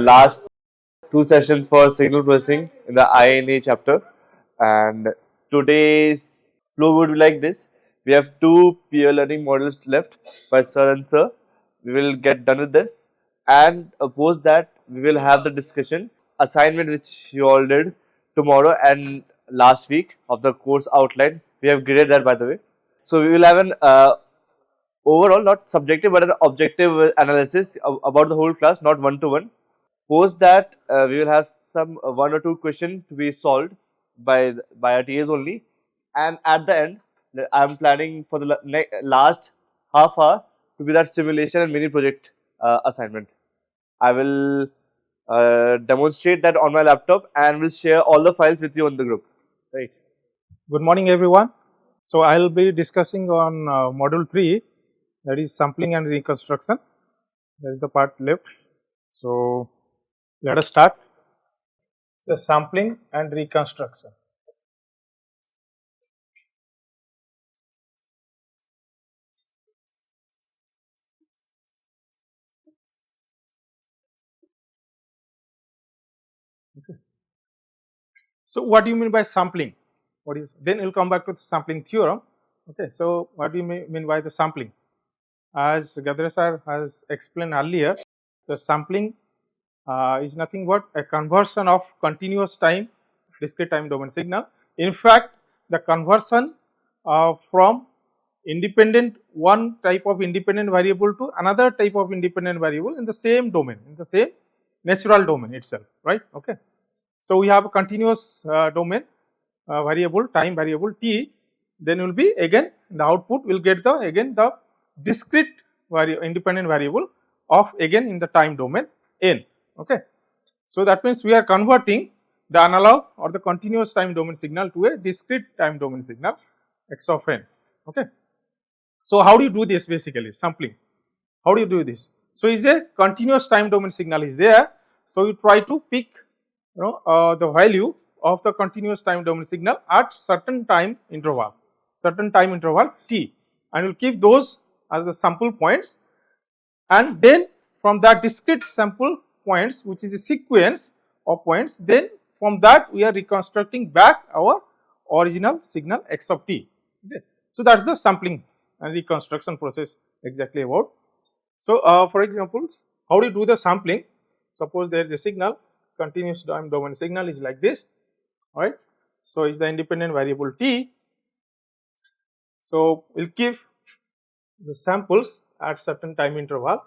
Last two sessions for signal processing in the INA chapter, and today's flow would be like this. We have two peer learning models left by Sir and Sir. We will get done with this, and post that we will have the discussion assignment which you all did tomorrow and last week of the course outline. We have graded that, by the way. So we will have an overall, not subjective but an objective analysis about the whole class, not one to one. Post that, we will have some one or two questions to be solved by our TAs only, and at the end, I am planning for the last half hour to be that simulation and mini project assignment. I will demonstrate that on my laptop and will share all the files with you on the group. Right. Good morning, everyone. So I will be discussing on module 3, that is sampling and reconstruction. That is the part left. So let us start. So sampling and reconstruction. Okay. So what do you mean by sampling? What is, then we will come back to the sampling theorem. Okay. So what do you mean by the sampling? As Gadre sir has explained earlier, the sampling is nothing but a conversion of continuous time discrete time domain signal. In fact, the conversion from independent one type of independent variable to another type of independent variable in the same domain, in the same natural domain itself, right. Okay. So we have a continuous domain variable, time variable t, then will be again the output will get the again the discrete independent variable of again in the time domain n. Okay. So that means we are converting the analog or the continuous time domain signal to a discrete time domain signal x of n. Okay. So how do you do this basically? Sampling. How do you do this? So is a continuous time domain signal is there. So you try to pick the value of the continuous time domain signal at certain time interval t, and you will keep those as the sample points, and then from that discrete sample points, which is a sequence of points, then from that we are reconstructing back our original signal x of t. Okay. So that is the sampling and reconstruction process exactly about. So for example, how do you do the sampling? Suppose there is a signal, continuous time domain signal is like this, right. So is the independent variable t. So we will give the samples at certain time interval.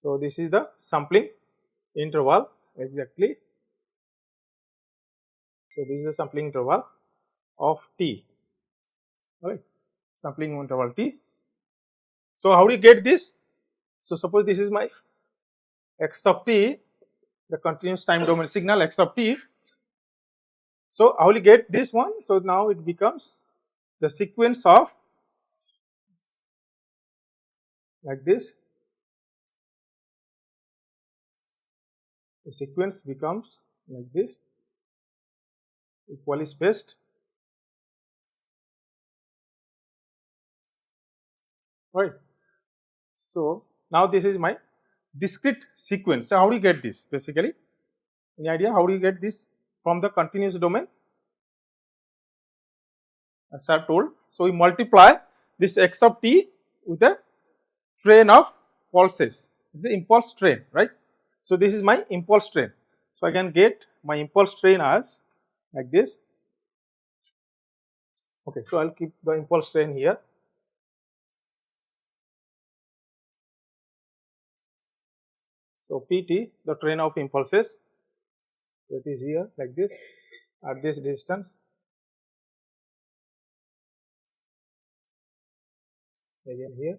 So this is the sampling interval exactly. So this is the sampling interval of t, right, sampling interval t. So how do you get this? So suppose this is my x of t, the continuous time domain signal x of t. So how will you get this one? So now it becomes the sequence of like this. The sequence becomes like this, equally spaced, right. So now this is my discrete sequence. So how do you get this basically? Any idea how do you get this from the continuous domain? As I have told, so we multiply this x of t with a train of pulses. It's the impulse train, right. So this is my impulse train. So I can get my impulse train as like this. Okay, so I'll keep the impulse train here. So pt, the train of impulses, it is here like this at this distance. Again here.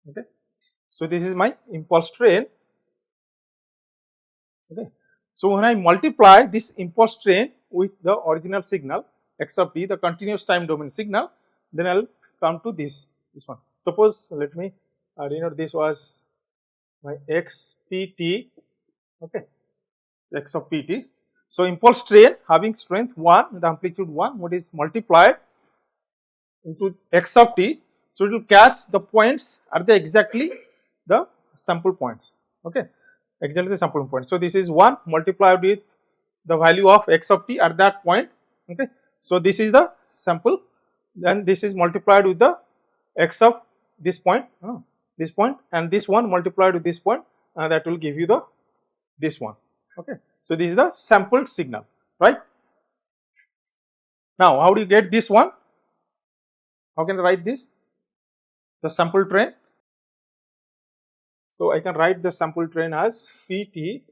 Okay. So this is my impulse train. Okay. So when I multiply this impulse train with the original signal x of t, the continuous time domain signal, then I will come to this one. Suppose let me denote this was my x pt, okay, x of pt. So impulse train having strength 1, the amplitude 1, what is multiplied into x of t So it will catch the points at the exactly the sample points. Okay, exactly the sample point. So this is 1 multiplied with the value of x of t at that point. Okay, so this is the sample, then this is multiplied with the x of this point, and this one multiplied with this point, and that will give you the this one. Okay, so this is the sampled signal, right? Now how do you get this one? How can I write this? The sample train. So I can write the sample train as Pt,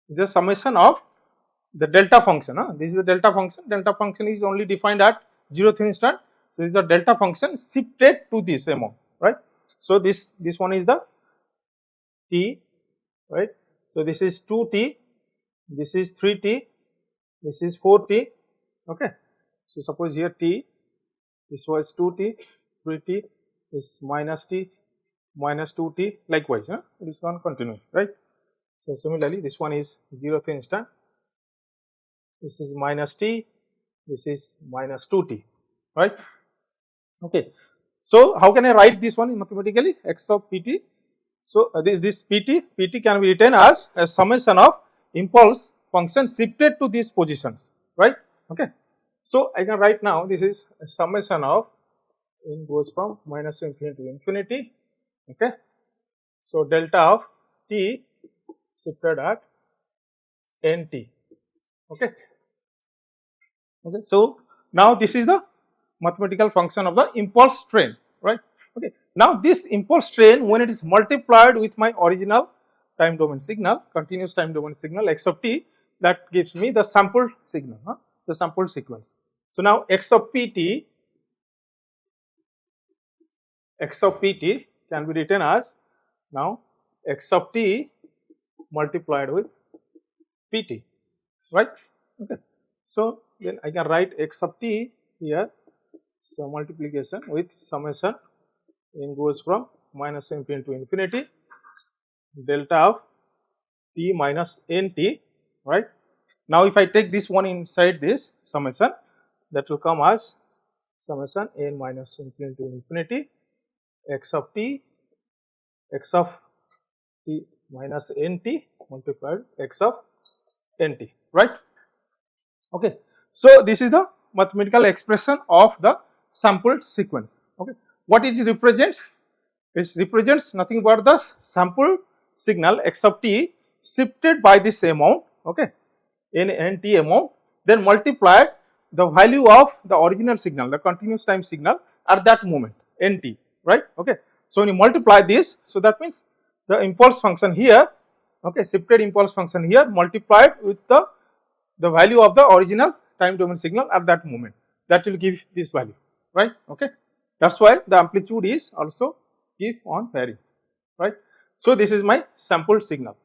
the summation of the delta function. This is the delta function. Delta function is only defined at 0th instant. So this is the delta function shifted to this amount, right? So this one is the t, right? So this is 2t, this is 3t, this is 4t. Okay, so suppose here t, this was 2t, 3t is minus t, minus 2t, likewise. This one continue, right? So similarly, this one is 0th instant, this is minus t, this is minus 2t, right? Okay, so how can I write this one mathematically? X of pt. So this pt can be written as a summation of impulse function shifted to these positions, right? Okay, so I can write now this is a summation of goes from minus infinity to infinity. Okay, so delta of t shifted at nt. Okay. Okay, so now this is the mathematical function of the impulse train, right? Okay, now this impulse train, when it is multiplied with my original time domain signal, continuous time domain signal x of t, that gives me the sampled signal, the sampled sequence. So now x of pt can be written as now x of t multiplied with pt, right? Okay, so then I can write x of t here, so multiplication with summation n goes from minus infinity to infinity, delta of t minus nt, right? Now if I take this one inside this summation, that will come as summation n minus infinity to infinity x of t minus nt multiplied x of nt, right? Okay, so this is the mathematical expression of the sampled sequence. Okay, what it represents? It represents nothing but the sample signal x of t shifted by this amount, okay, in nt amount, then multiplied the value of the original signal, the continuous time signal at that moment, nt, right? Okay, so when you multiply this, so that means the impulse function here, okay, shifted impulse function here multiplied with the value of the original time domain signal at that moment, that will give this value, right? Okay, that's why the amplitude is also keep on varying, right? So this is my sampled signal.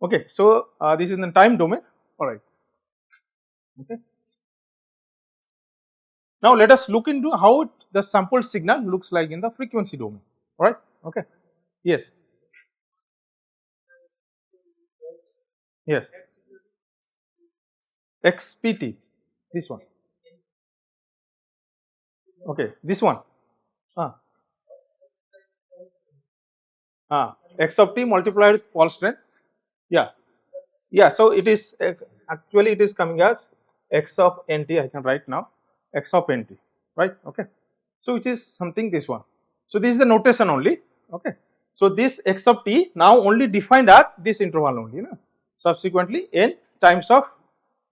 Okay, so this is in the time domain, all right. Okay, now let us look into how the sampled signal looks like in the frequency domain, all right? Okay, yes, yes, xpt, this one, okay, this one, ah, x of t multiplied with pulse train, yeah, yeah, so it is actually it is coming as x of nt, I can write now x of nt, right? Okay, so which is something this one, so this is the notation only. Okay, so this x of t now only defined at this interval only, subsequently n times of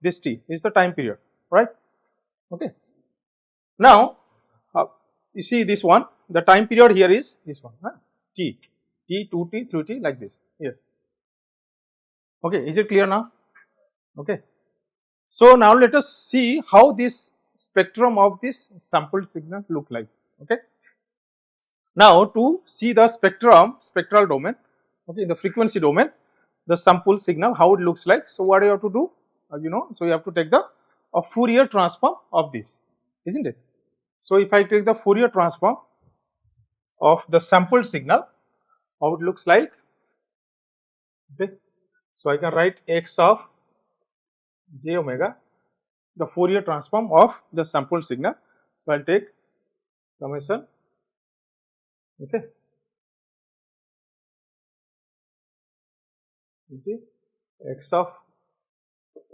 this t is the time period, right? Okay, now you see this one, the time period here is this one, t 2t 3t like this, yes. Okay, is it clear now? Okay, so now let us see how this spectrum of this sampled signal look like. Okay, now to see the spectral domain, okay, in the frequency domain, the sample signal how it looks like. So what you have to do, so you have to take the Fourier transform of this, isn't it? So if I take the Fourier transform of the sampled signal, how it looks like, okay, so I can write x of j omega the Fourier transform of the sample signal. So I'll take summation, okay, into x of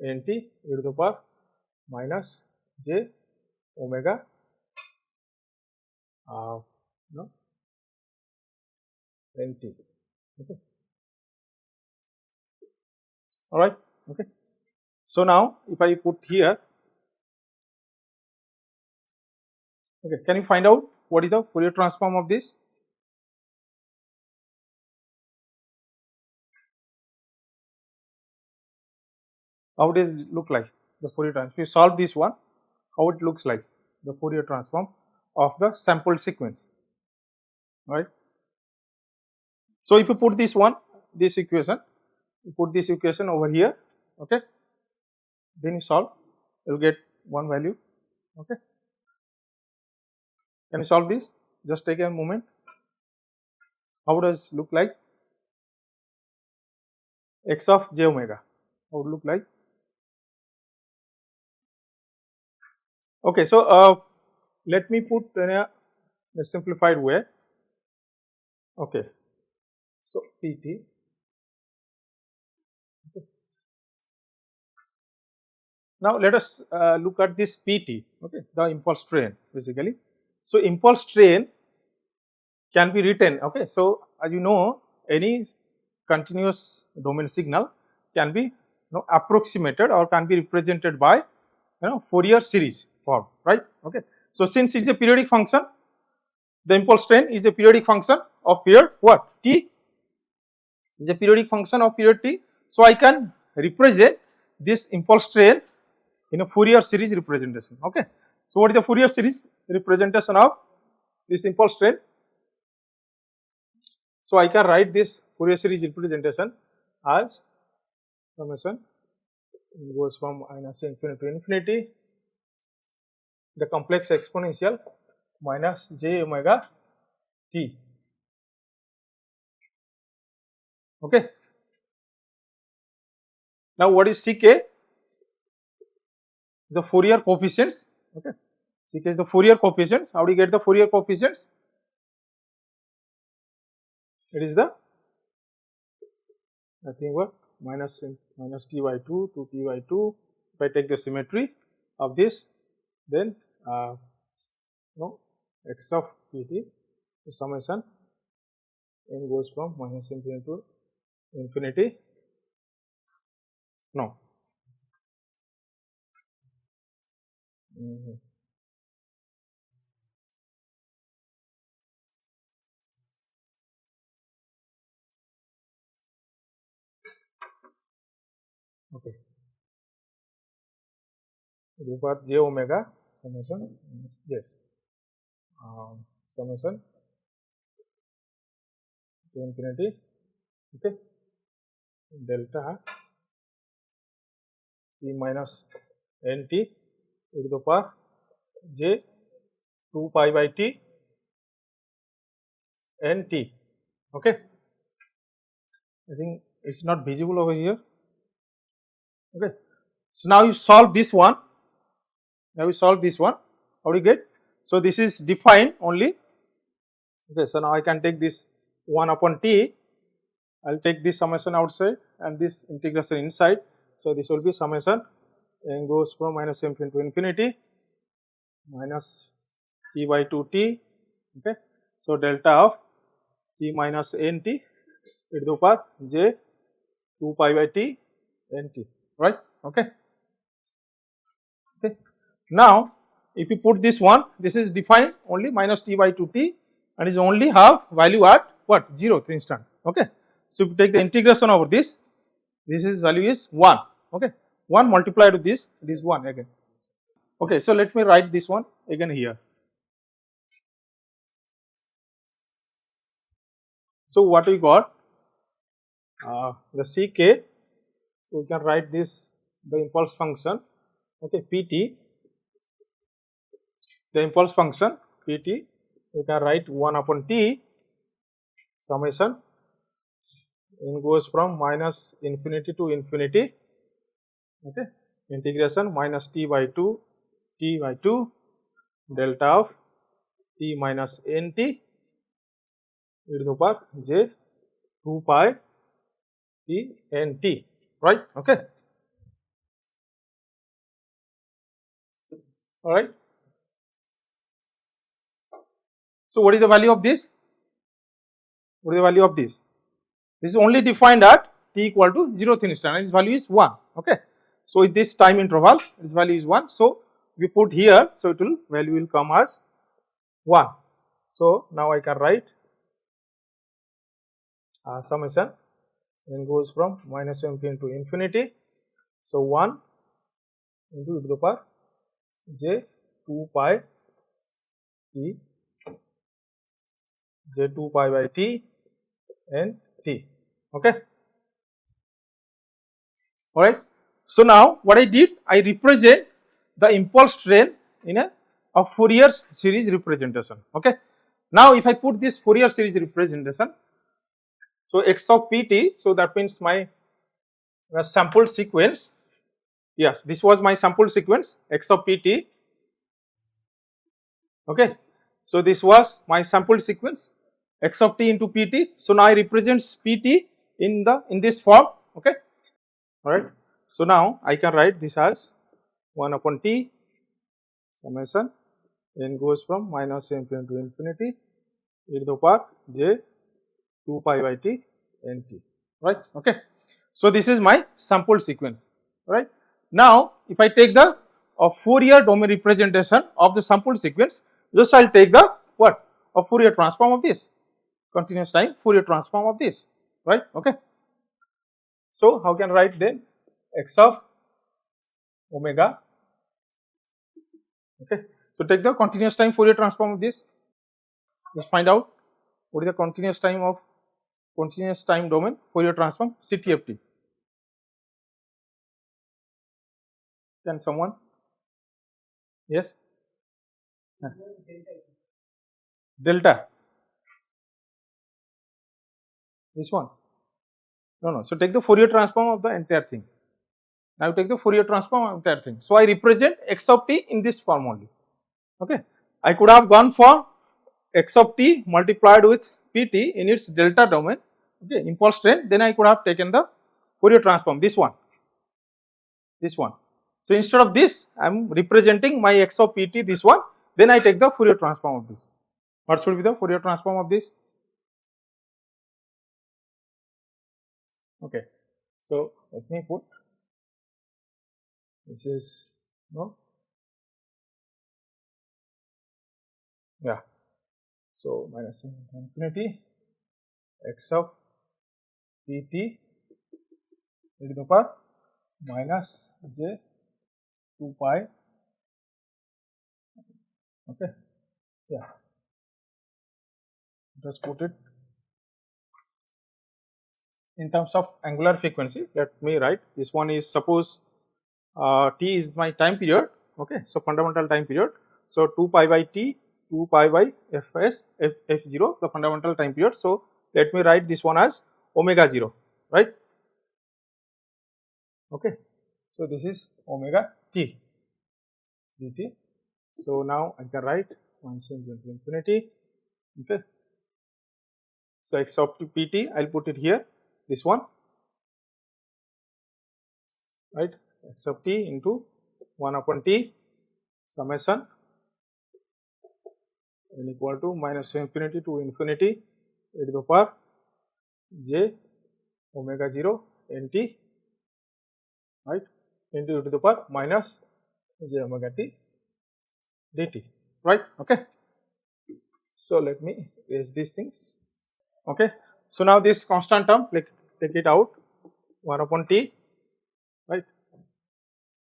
nt e to the power minus j omega no, nt. Okay. All right. Okay. So now if I put here, okay, can you find out what is the Fourier transform of this? How does it look like the Fourier transform? If you solve this one, how it looks like the Fourier transform of the sample sequence, right? So if you put this one, this equation, you put this equation over here, okay, then you solve, you will get one value, okay. Can you solve this? Just take a moment. How does it look like? X of j omega, how would it look like? Okay, so let me put in a simplified way. Okay, so PT. Okay. Now let us look at this PT. Okay, the impulse train basically. So impulse train can be written. Okay, so as you know, any continuous domain signal can be approximated or can be represented by Fourier series form, right? Okay, so since it is a periodic function, the impulse train is a periodic function of period what? T is a periodic function of period T. So I can represent this impulse train in a Fourier series representation. Okay, so what is the Fourier series representation of this impulse train? So I can write this Fourier series representation as summation goes from minus infinity to infinity, the complex exponential minus j omega t. Okay. Now what is Ck? The Fourier coefficients. Okay. Ck is the Fourier coefficients. How do you get the Fourier coefficients? It is the nothing but minus t by 2 to t by 2. If I take the symmetry of this, then x of pt, the summation n goes from minus infinity to infinity. No. Okay. We got j omega summation, yes, summation to infinity, okay, delta t minus nt e to the power j 2 pi by t nt. Okay, I think it's not visible over here. Okay, so now you solve this one. Now we solve this one. How do you get? So this is defined only. Okay, so now I can take this 1 upon t. I'll take this summation outside and this integration inside. So this will be summation n goes from minus infinity to infinity minus t by 2t. Okay, so delta of t minus nt e to the power j 2 pi by t nt. Right? Okay. Okay. Now, if you put this one, this is defined only minus t by 2t and is only have value at what? 0th instant. Okay. So, if you take the integration over this is value is 1. Okay. 1 multiplied with this, it is 1 again. Okay. So, let me write this one again here. So, what we got? The Ck. So, we can write this the impulse function. Okay. Pt. The impulse function Pt, you can write 1 upon t summation n goes from minus infinity to infinity, okay, integration minus t by 2 delta of t minus nt e to the power j 2 pi t nt, right? Okay, all right. So what is the value of this? What is the value of this? This is only defined at t equal to 0th instant and its value is 1. Okay. So with this time interval, its value is 1. So we put here, so it will value will come as 1. So now I can write summation n goes from minus infinity to infinity. So 1 into e to the power j 2 pi t j 2 pi by t and t. Okay. All right. So now what I did, I represent the impulse train in a Fourier series representation. Okay. Now if I put this Fourier series representation, so x of pt, so that means my sample sequence. Yes, this was my sample sequence x of pt. Okay. So this was my sample sequence x of t into pt. So now I represent pt in this form. Okay. All right. So now I can write this as 1 upon t summation n goes from minus infinity to infinity e to the power j 2 pi by t n t, right? Okay. So this is my sample sequence, right? Now if I take the Fourier domain representation of the sample sequence, just I will take the what? A Fourier transform of this, continuous time Fourier transform of this, right? Okay. So how can I write then x of omega? Okay. So take the continuous time Fourier transform of this. Just find out what is the continuous time domain Fourier transform CTFT. Can someone? Yes. Delta. This one. No. So take the Fourier transform of the entire thing. Now take the Fourier transform of the entire thing. So I represent x of t in this form only. Okay. I could have gone for x of t multiplied with pt in its delta domain. Okay, impulse train. Then I could have taken the Fourier transform. This one. So instead of this, I am representing my x of pt, this one. Then I take the Fourier transform of this. What should be the Fourier transform of this? Okay. So let me put this is no. Yeah. So minus infinity x of pt e to the power minus j 2 pi. Okay. Yeah. Just put it in terms of angular frequency. Let me write this one is, suppose t is my time period. Okay. So fundamental time period. So 2 pi by t, 2 pi by f0, the fundamental time period. So let me write this one as omega 0, right? Okay. So this is omega t dt. So now I can write 1 into infinity. Okay. So x of pt, I will put it here, this one, right? X of t into 1 upon t summation n equal to minus infinity to infinity e to the power j omega 0 nt, right, into e to the power minus j omega t dt, right? Okay. So let me erase these things. Okay. So now this constant term, take it out, 1 upon t, right?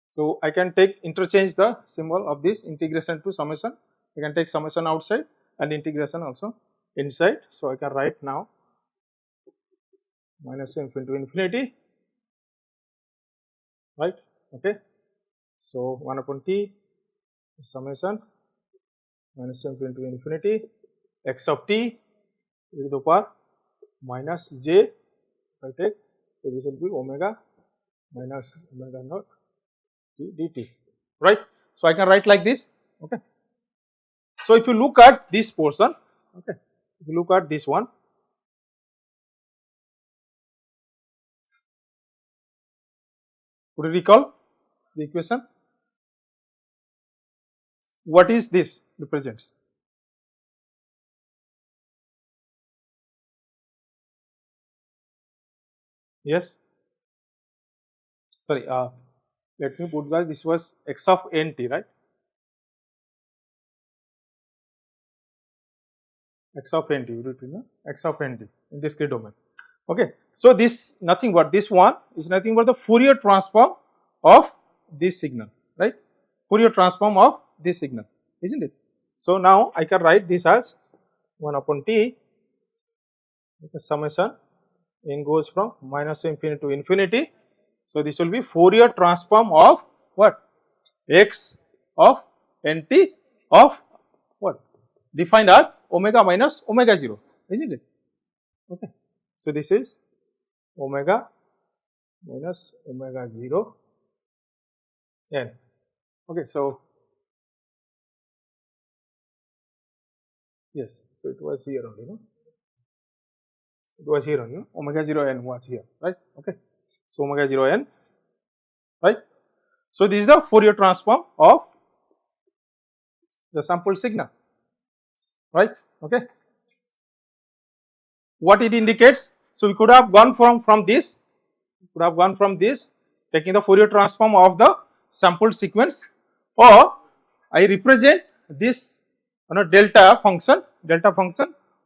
So I can interchange the symbol of this integration to summation. I can take summation outside and integration also inside. So I can write now minus infinity to infinity, right? Okay. So 1 upon t summation minus infinity to infinity x of t e to the power minus j, I take, so this will be omega minus omega naught dt, right? So I can write like this. Okay. So if you look at this portion, okay, if you look at this one, could you recall the equation? What is this represents? Yes. Sorry. Let me put that. This was x of nt, right? X of nt. You need to know x of nt in discrete domain. Okay. So this nothing but this one is nothing but the Fourier transform of this signal, right? Fourier transform of this signal, isn't it? So now I can write this as 1 upon t, the summation n goes from minus infinity to infinity. So this will be Fourier transform of what? X of nt of what? Defined as omega minus omega 0, isn't it? Okay. So this is omega minus omega 0 n. Okay. So yes, so it was here only, no? It was here only, no? Omega 0 n was here, right? Okay. So omega 0 n, right? So this is the Fourier transform of the sample signal, right? Okay. What it indicates? So we could have gone from this, taking the Fourier transform of the sample sequence, or I represent this delta function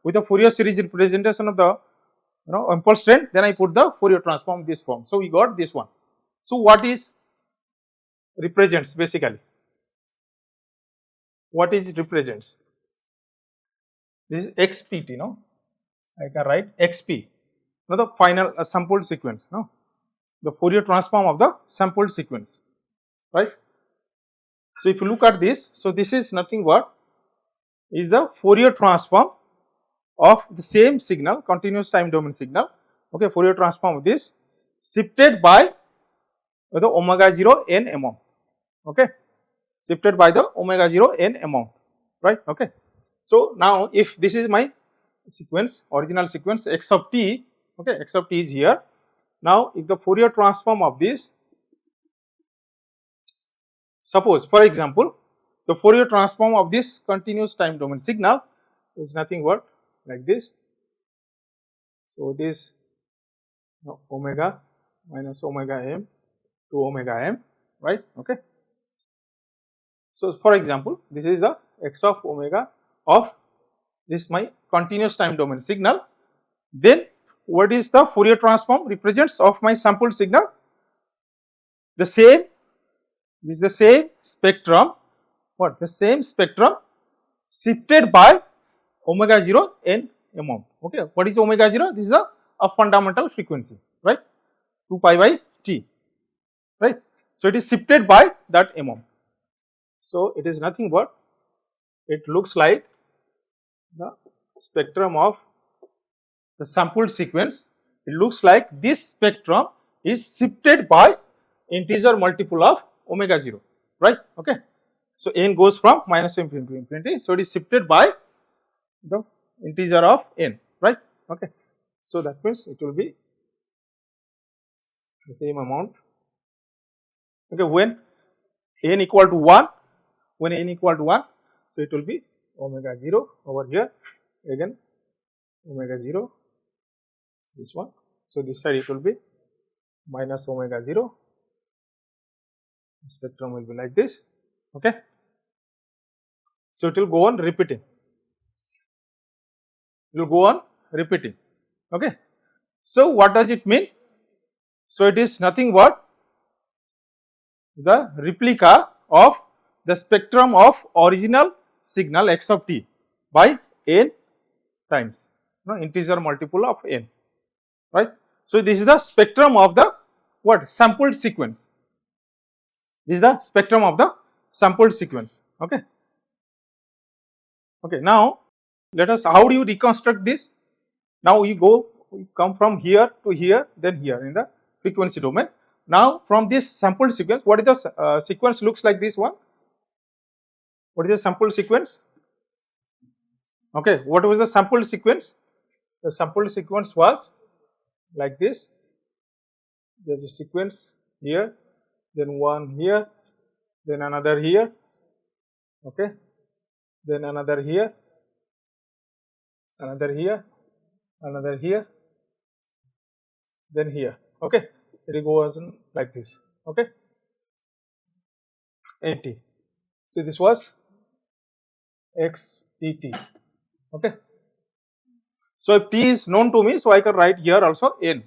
with the Fourier series representation of the impulse train, then I put the Fourier transform in this form. So we got this one. So what is represents basically? What is it represents? This is xpt, no? I can write xp, now the final sample sequence, no? The Fourier transform of the sample sequence, right? So if you look at this, so this is nothing but is the Fourier transform of the same signal, continuous time domain signal, okay, Fourier transform of this shifted by the omega 0 n amount, okay, shifted by the omega 0 n amount, right? Okay. So now if this is my sequence, original sequence x of t, okay, x of t is here. Now if the Fourier transform of this, suppose for example the Fourier transform of this continuous time domain signal is nothing but like this. So this omega minus omega m to omega m, right? Okay. So for example this is the x of omega of this my continuous time domain signal. Then what is the Fourier transform represents of my sample signal? The same, this is the same spectrum, what? The same spectrum shifted by omega 0 n amount, okay. What is omega 0? This is a fundamental frequency, right? 2 pi by t, right? So it is shifted by that amount. So it is nothing but it looks like the spectrum of the sample sequence. It looks like this spectrum is shifted by integer multiple of omega 0, right? Okay. So n goes from minus infinity to infinity. So it is shifted by the integer of n, right? Okay. So that means it will be the same amount. Okay, when n equal to 1, so it will be omega 0 over here, again omega 0, this one. So this side it will be minus omega 0, the spectrum will be like this, okay. So it will go on repeating, okay. So what does it mean? So it is nothing but the replica of the spectrum of original signal x of t by n times, integer multiple of n, right. So this is the spectrum of the what? Sampled sequence. This is the spectrum of the sampled sequence, okay. Okay, now let us, how do you reconstruct this? Now we come from here to here, then here in the frequency domain. Now from this sample sequence, what is the sequence looks like this one? What is the sample sequence? Okay, what was the sample sequence? The sample sequence was like this. There is a sequence here, then one here, then another here, okay, then another here, another here, another here, then here, okay. It goes on like this, okay. NT. So this was XTT, okay. So if T is known to me, so I can write here also N,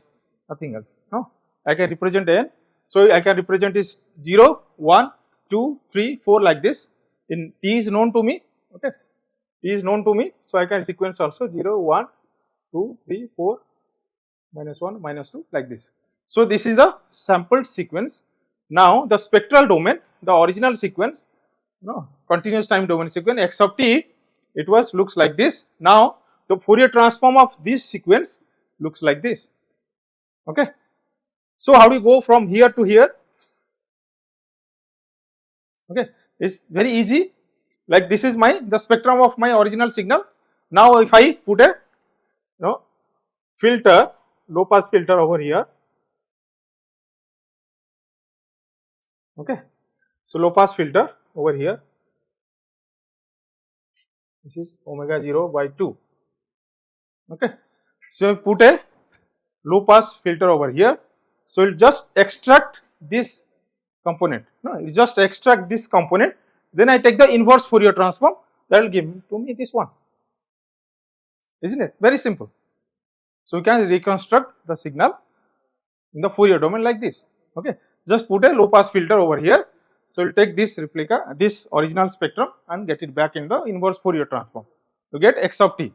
nothing else. No, I can represent N. So I can represent is 0, 1, 2, 3, 4 like this. In T is known to me, okay. T is known to me, so I can sequence also 0, 1, 2, 3, 4, minus 1, minus 2 like this. So this is the sampled sequence. Now the spectral domain, the original sequence, no, continuous time domain sequence x of t, it was looks like this. Now the Fourier transform of this sequence looks like this, okay. So how do you go from here to here? Okay, it's very easy. Like this is the spectrum of my original signal. Now if I put a filter, low pass filter over here, okay. So low pass filter over here, this is omega 0 by 2, okay. So put a low pass filter over here, so it will just extract this component, no, it just extract this component, then I take the inverse Fourier transform, that will give to me this one, isn't it? Very simple. So we can reconstruct the signal in the Fourier domain like this, okay. Just put a low pass filter over here, so we will take this replica, this original spectrum and get it back in the inverse Fourier transform to get x of t,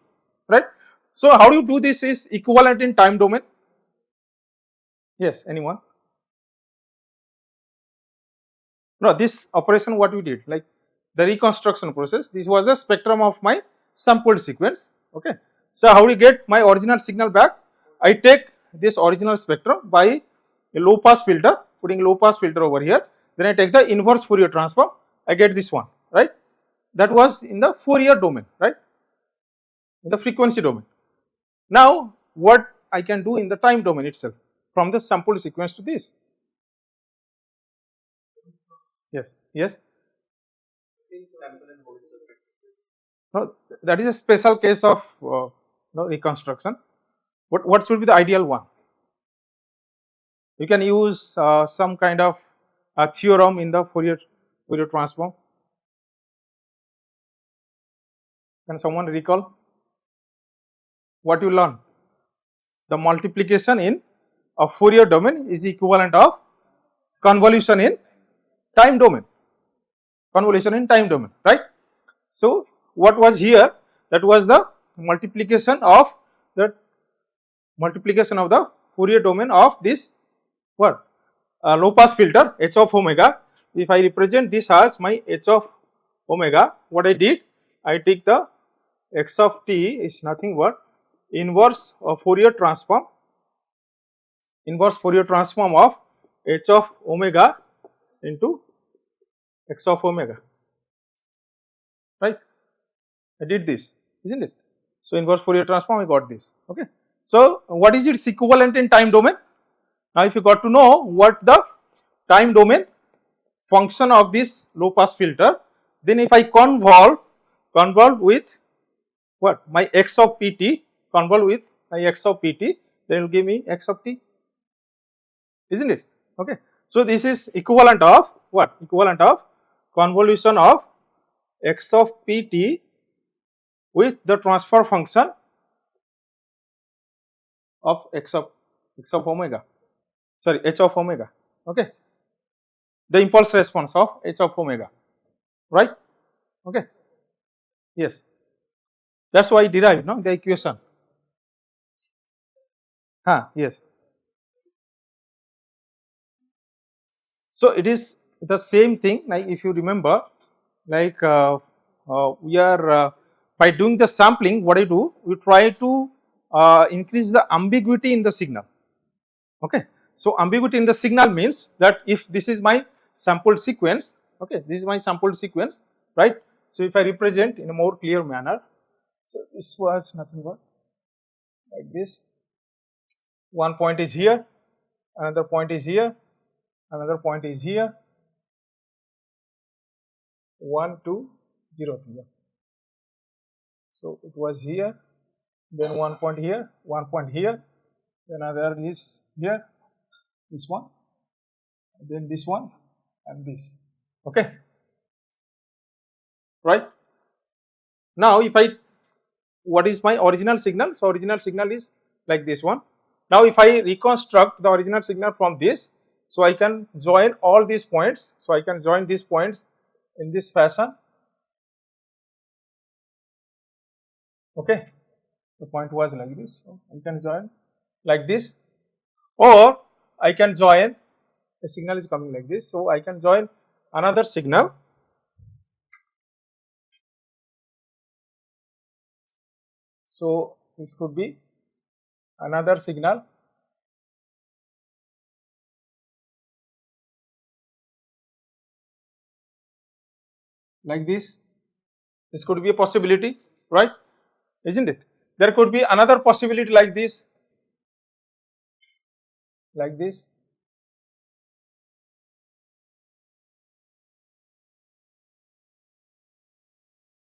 right. So how do you do this is equivalent in time domain? Yes, anyone? No, this operation what we did, like the reconstruction process, this was the spectrum of my sampled sequence, okay. So how do you get my original signal back? I take this original spectrum by a low pass filter, putting low pass filter over here, then I take the inverse Fourier transform, I get this one, right. That was in the Fourier domain, right, in the frequency domain. Now what I can do in the time domain itself, from the sampled sequence to this? Yes, yes. No, that is a special case of reconstruction. What should be the ideal one? You can use some kind of a theorem in the Fourier transform. Can someone recall what you learn? The multiplication in a Fourier domain is equivalent of convolution in time domain. Convolution in time domain, right? So what was here? That was the multiplication of the Fourier domain of this what? Low pass filter h of omega. If I represent this as my h of omega, what I did, I take the x of t is nothing but inverse Fourier transform of h of omega into x of omega, right. I did this, isn't it? So inverse Fourier transform, I got this, okay. So what is its equivalent in time domain? Now if you got to know what the time domain function of this low pass filter, then if I convolve with what, my x of pt, convolve with my x of pt, then it will give me x of t, isn't it? Okay. So this is equivalent of what? Equivalent of convolution of x of pt with the transfer function of x of omega, sorry, h of omega, okay. The impulse response of h of omega, right, okay. Yes, that is why I derived the equation. Yes. So it is the same thing, like if you remember, like we are by doing the sampling, what I do, we try to increase the ambiguity in the signal, okay. So ambiguity in the signal means that if this is my sample sequence, okay, this is my sample sequence, right. So if I represent in a more clear manner, so this was nothing but like this. One point is here, another point is here, another point is here, 1, 2, 0, 3. So it was here, then one point here, one point here, then another is here, this one, then this one, and this. Okay, right? Now, if I, what is my original signal? So original signal is like this one. Now, if I reconstruct the original signal from this, so I can join all these points. So I can join these points in this fashion. Okay, the point was like this. So I can join like this, or I can join, the signal is coming like this. So I can join another signal. So this could be another signal like this. This could be a possibility, right? Isn't it? There could be another possibility like this, like this.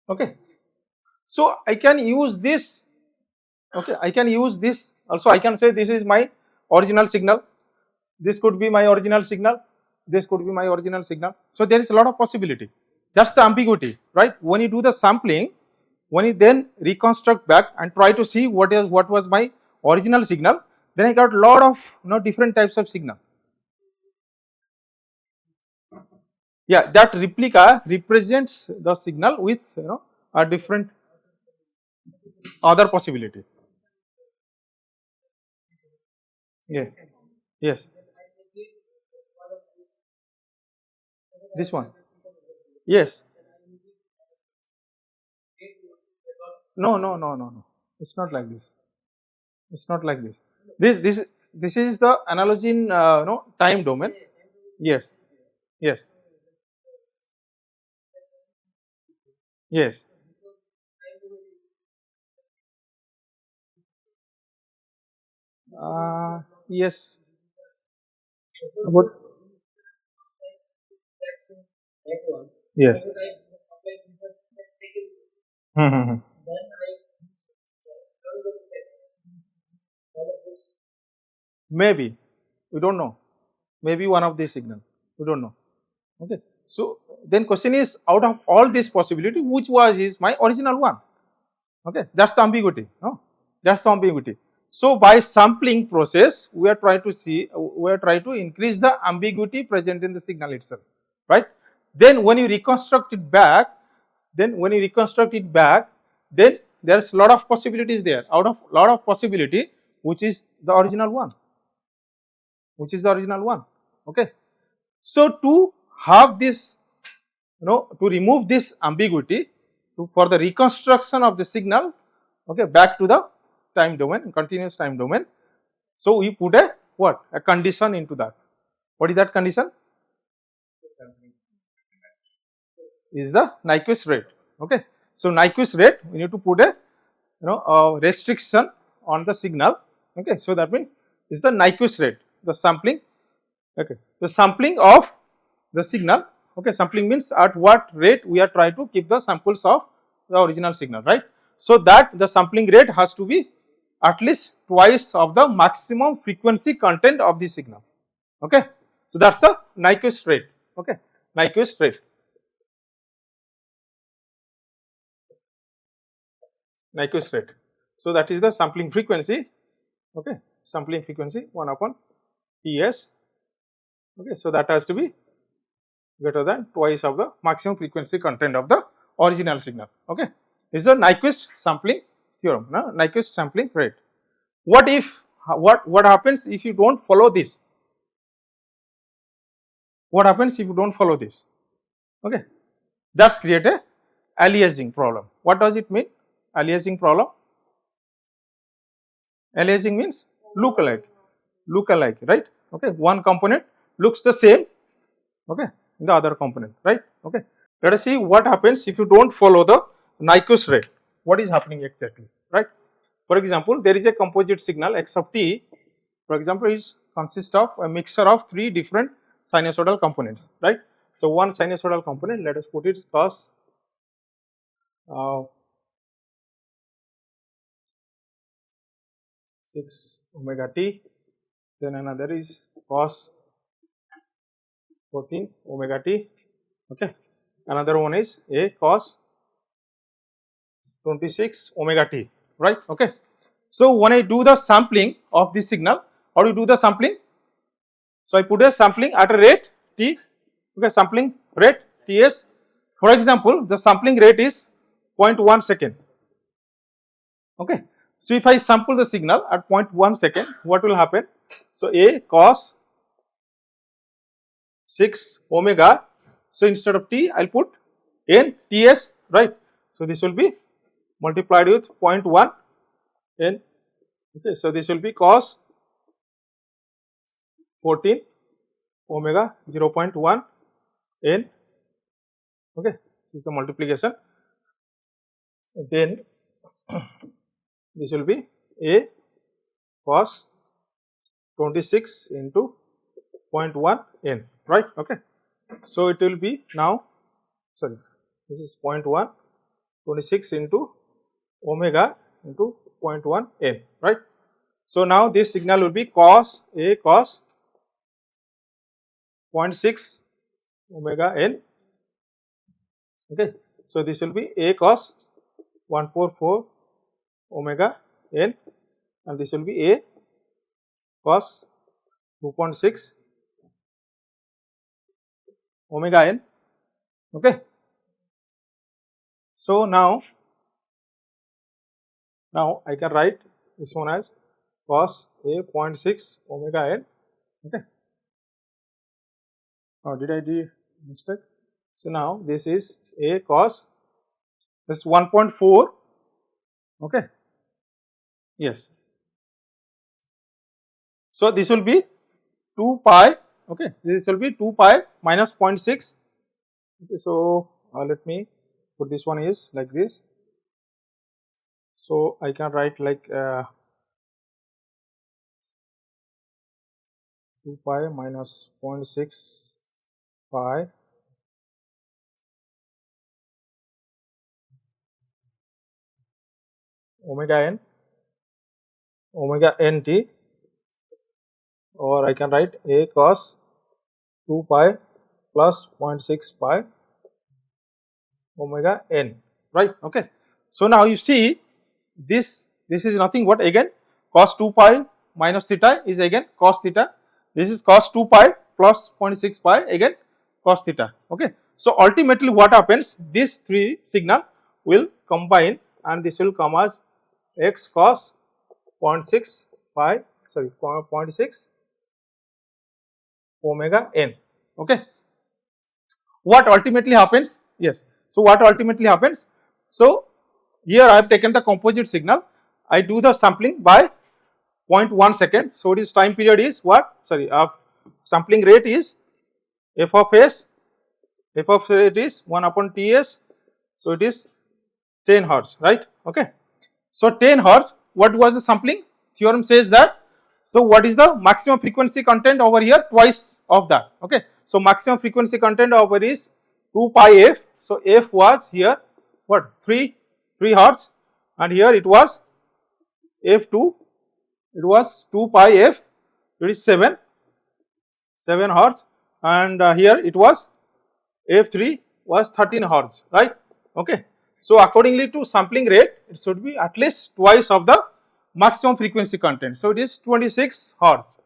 Okay. So I can use this. Okay, I can use this. Also, I can say this is my original signal. This could be my original signal. This could be my original signal. So there is a lot of possibility. That's the ambiguity, right? When you do the sampling, when you then reconstruct back and try to see what was my original signal, then I got a lot of different types of signal. Yeah, that replica represents the signal with a different other possibility. Yes, yes. This one. Yes. No, no, no, no, no. It's not like this. It's not like this. This is the analogy in time domain. Yes, yes, yes. Yes. What? Yes. Hmm. Maybe we don't know. Maybe one of these signal. We don't know. Okay. So then question is, out of all this possibility, which was is my original one? Okay. That's the ambiguity. No, that's the ambiguity. So by sampling process, we are trying to see, we are trying to increase the ambiguity present in the signal itself, right? Then when you reconstruct it back, then there's a lot of possibilities there. Out of lot of possibility, which is the original one, okay. So to have this, to remove this ambiguity, for the reconstruction of the signal, okay, back to the time domain, continuous time domain. So we put a what? A condition into that. What is that condition? Is the Nyquist rate. Okay. So Nyquist rate, we need to put a a restriction on the signal. Okay. So that means this is the Nyquist rate, the sampling. Okay. The sampling of the signal. Okay. Sampling means at what rate we are trying to keep the samples of the original signal, right? So that the sampling rate has to be at least twice of the maximum frequency content of the signal. Okay. So that's the Nyquist rate. Okay. Nyquist rate. Nyquist rate. So that is the sampling frequency. Okay. Sampling frequency 1 upon Ts. Okay. So that has to be greater than twice of the maximum frequency content of the original signal. Okay. This is a Nyquist sampling theorem. No? Nyquist sampling rate. What if, what happens if you don't follow this? What happens if you don't follow this? Okay. That's create a aliasing problem. What does it mean? Aliasing problem. Aliasing means lookalike, right? Okay, one component looks the same, okay, in the other component, right? Okay, let us see what happens if you don't follow the Nyquist rate. What is happening exactly, right? For example, there is a composite signal x of t. For example, it consists of a mixture of three different sinusoidal components, right? So one sinusoidal component, let us put it cos 6 omega t, then another is cos 14 omega t, okay, another one is a cos 26 omega t, right? Okay. So when I do the sampling of this signal, how do you do the sampling? So I put a sampling at a rate t, okay, sampling rate ts. For example, the sampling rate is 0.1 second, okay. So if I sample the signal at 0.1 second, what will happen? So a cos 6 omega, so instead of t I will put n ts, right. So this will be multiplied with 0.1 n, okay. So this will be cos 14 omega 0.1 n, okay. This is the multiplication, then this will be a cos 26 into 0.1 n, right, okay. So it will be now, sorry, this is 0.1 26 into omega into 0.1 n, right. So now this signal will be cos a cos 0.6 omega n, okay. So this will be a cos 144 omega n, and this will be a cos 2.6 omega n, okay. So now I can write this one as cos a 0.6 omega n, okay. Oh, did I do mistake? So now this is a cos, this 1.4, okay, yes. So this will be 2 pi, okay, this will be 2 pi minus 0.6, okay. So let me put this one is like this. So I can write like 2 pi minus 0.6 pi omega n t, or I can write a cos 2 pi plus 0.6 pi omega n, right, okay. So now you see this is nothing but again cos 2 pi minus theta is again cos theta, this is cos 2 pi plus 0.6 pi again cos theta, okay. So ultimately what happens, these three signal will combine and this will come as x cos 0.6 pi, sorry, 0.6 omega n, okay. What ultimately happens? Yes. So what ultimately happens? So here I have taken the composite signal, I do the sampling by 0.1 second. So this time period is what? Sorry, sampling rate is f of s, f of rate is 1 upon Ts. So it is 10 hertz, right? Okay. So 10 hertz, what was the sampling? Theorem says that. So what is the maximum frequency content over here? Twice of that, okay. So maximum frequency content over is 2 pi f. So f was here what, 3 hertz, and here it was f2, it was 2 pi f, it is 7 hertz, and here it was f3 was 13 hertz, right, okay. So accordingly to sampling rate, it should be at least twice of the maximum frequency content. So it is 26 hertz,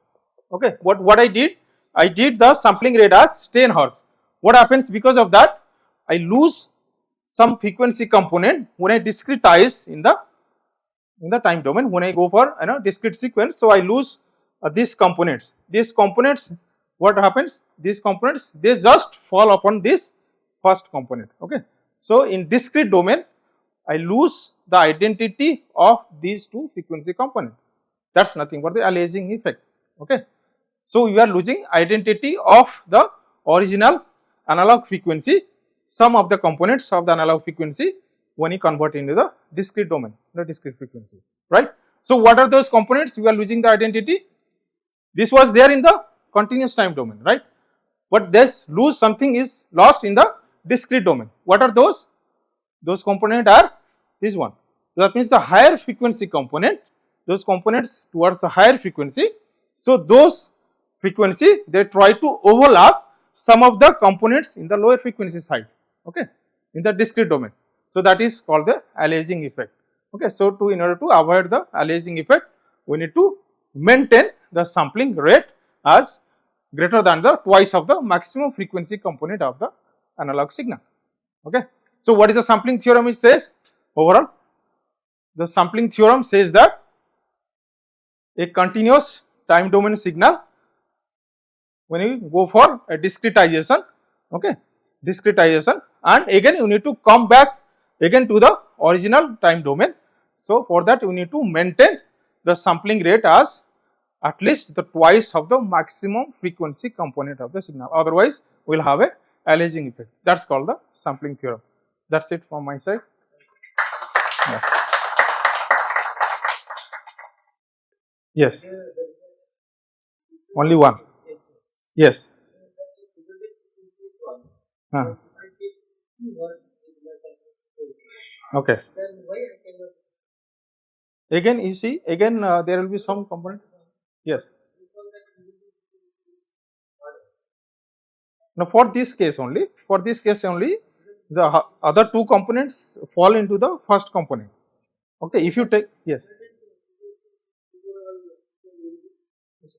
okay. What I did the sampling rate as 10 hertz. What happens because of that? I lose some frequency component when I discretize in the time domain, when I go for discrete sequence. So I lose these components. These components, what happens? These components, they just fall upon this first component, okay. So in discrete domain, I lose the identity of these two frequency components. That's nothing but the aliasing effect, okay. So you are losing identity of the original analog frequency, some of the components of the analog frequency when you convert into the discrete domain, the discrete frequency, right. So what are those components? We are losing the identity. This was there in the continuous time domain, right, but this lose something is lost in the discrete domain. What are those? Those components are this one. So that means the higher frequency component, those components towards the higher frequency. So those frequency they try to overlap some of the components in the lower frequency side, okay, in the discrete domain. So that is called the aliasing effect. Okay, so to in order to avoid the aliasing effect, we need to maintain the sampling rate as greater than the twice of the maximum frequency component of the analog signal. Okay. So what is the sampling theorem? It says overall, the sampling theorem says that a continuous time domain signal, when you go for a discretization, okay, discretization, and again you need to come back again to the original time domain. So for that you need to maintain the sampling rate as at least the twice of the maximum frequency component of the signal, otherwise we will have a aliasing effect. That is called the sampling theorem. That is it from my side. Yeah. Yes, only one. Yes. Okay. Again you see, again there will be some component. Yes. Now for this case only, the other two components fall into the first component. Okay, if you take, yes,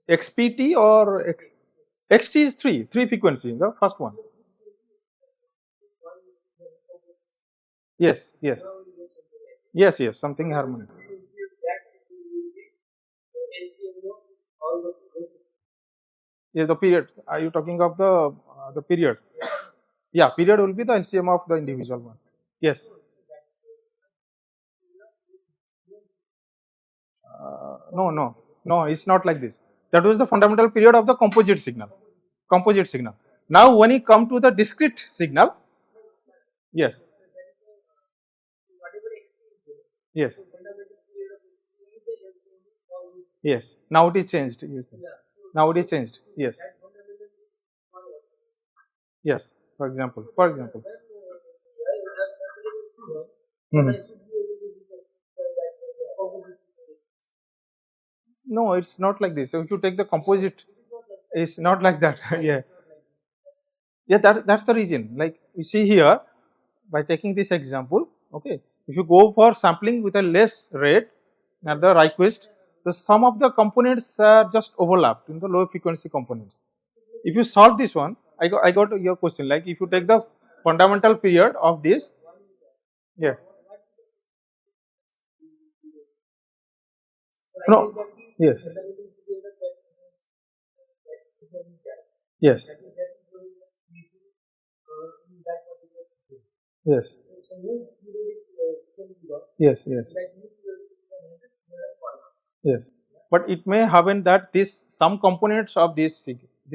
XPT or XT is three frequency, the first one. Yes, yes, yes, yes, something harmonious. Yes, the period. Are you talking of the period? Yeah, period will be the LCM of the individual one. Yes. No, no, no. It's not like this. That was the fundamental period of the composite signal. Composite signal. Now, when you come to the discrete signal, yes, yes, yes. Now it is changed. You see. Now it is changed. Yes, yes. For example, Mhm. No, it's not like this. So if you take the composite, it's not like that. Yeah, yeah. That's the reason. Like you see here, by taking this example, okay, if you go for sampling with a less rate at the Nyquist, the sum of the components are just overlapped in the low frequency components. If you solve this one, I got your question, like if you take the fundamental period of this, yes, no, yes, yes, yes, yes, yes, yes. But it may happen that this some components of this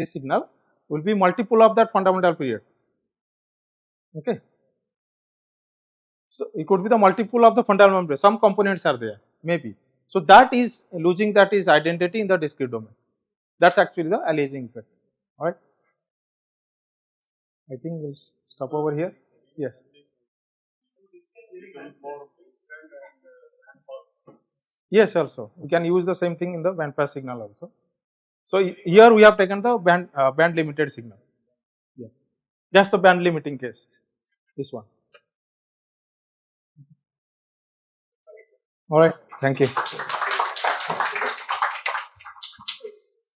signal will be multiple of that fundamental period. Okay. So it could be the multiple of the fundamental period. Some components are there, maybe. So that is losing that is identity in the discrete domain. That's actually the aliasing effect. Alright. I think we'll stop over here. Yes. Yes, also. We can use the same thing in the band pass signal also. So here we have taken the band limited signal. Yeah. That's the band limiting case. This one. Alright. Thank you.